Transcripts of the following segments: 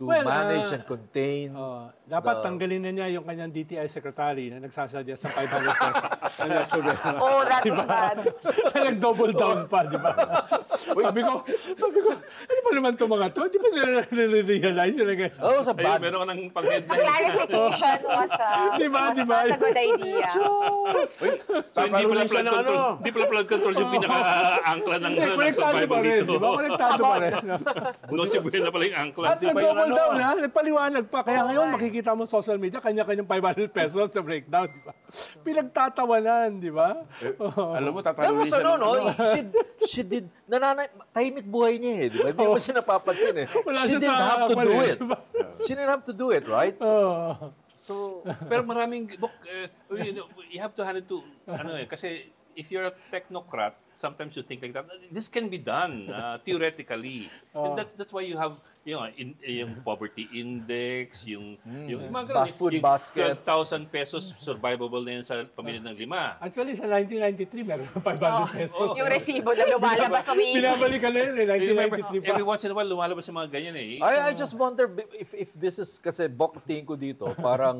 to manage and contain. Dapat tanggalin na niya yung kanyang DTI secretary na nagsasuggest ng 500 pesos. Oh, that was bad. Nag-double down pa, di ba? Sabi ko, ano pa naman itong mga to? Di ba nire-realize yun? Sa bad. Meron ka ng pang-headline. Clarification was not a good idea. So, hindi pala flood control yung pinaka-angkla ng survival dito. Di ba? Konektado pa rin. Noche buena pala yung angkla. At nag-double down, ha? Nagpaliwanag pa. Kaya ngayon, makikita mo social media, kanya-kanyang 500 pesos na breakdown, di ba? Pinagtatawanan, di ba? Alam mo, Tapos tatanungin siya. she did, tahimik buhay niya eh, di ba? Hindi mo siya napapansin eh. She siya didn't sa have to aquarium, do it. di ba? She didn't have to do it, right? So, Pero maraming, you have to hand it to, kasi if you're a technocrat, sometimes you think like that. This can be done theoretically. And that's why you have yung poverty index, yung mga ganun, food yung basket. 12,000 pesos survivable na yun sa pamilya ng 5. Actually, sa 1993, meron ng 500 pesos. Yung resibo na lumalabas, Pinabalikan na yun eh, 1993 pa. Every once in a while, lumalabas yung mga ganyan eh. I just wonder if this is, kasi tingin ko dito, parang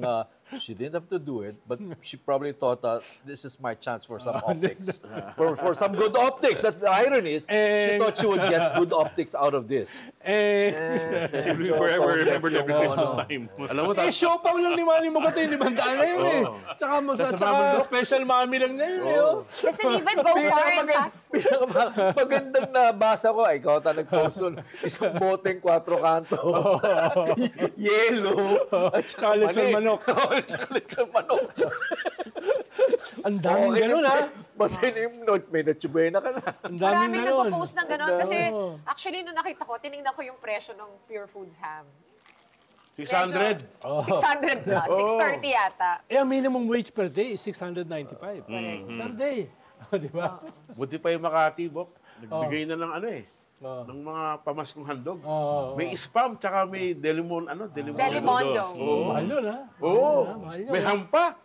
she didn't have to do it, but she probably thought this is my chance for some optics. for some good optics. That the irony is, she thought she would get good optics out of this. She will forever remember every Christmas time. Alam mo, Show pa lang ni Manny Mogato yung 500 na yun eh. Tsaka special mommy lang na yun eh. Doesn't even go far and fast. Magandang nabasa ko, ikaw nag-post nun, isang boteng 4 kantos, yellow, at saka Lechon manok. Lechon manok. Ang daming ganun ha. Basahin yung note, may natsubay na ka na. Ang daming Maraming ganun. nagpo-post ng gano'n. Kasi actually, nung nakita ko, tinignan ko yung presyo ng Pure Foods ham. 600. 600 plus. 630 yata. Eh, ang minimum wage per day is 695. Per day. Di ba? Buti pa yung Makati, Bok. Nagbigay na ng ng mga pamaskong handog. May spam, tsaka may Delimondo. Delimondo. Mahal yun ha. Oo. Mahal yun, May ha? hampa.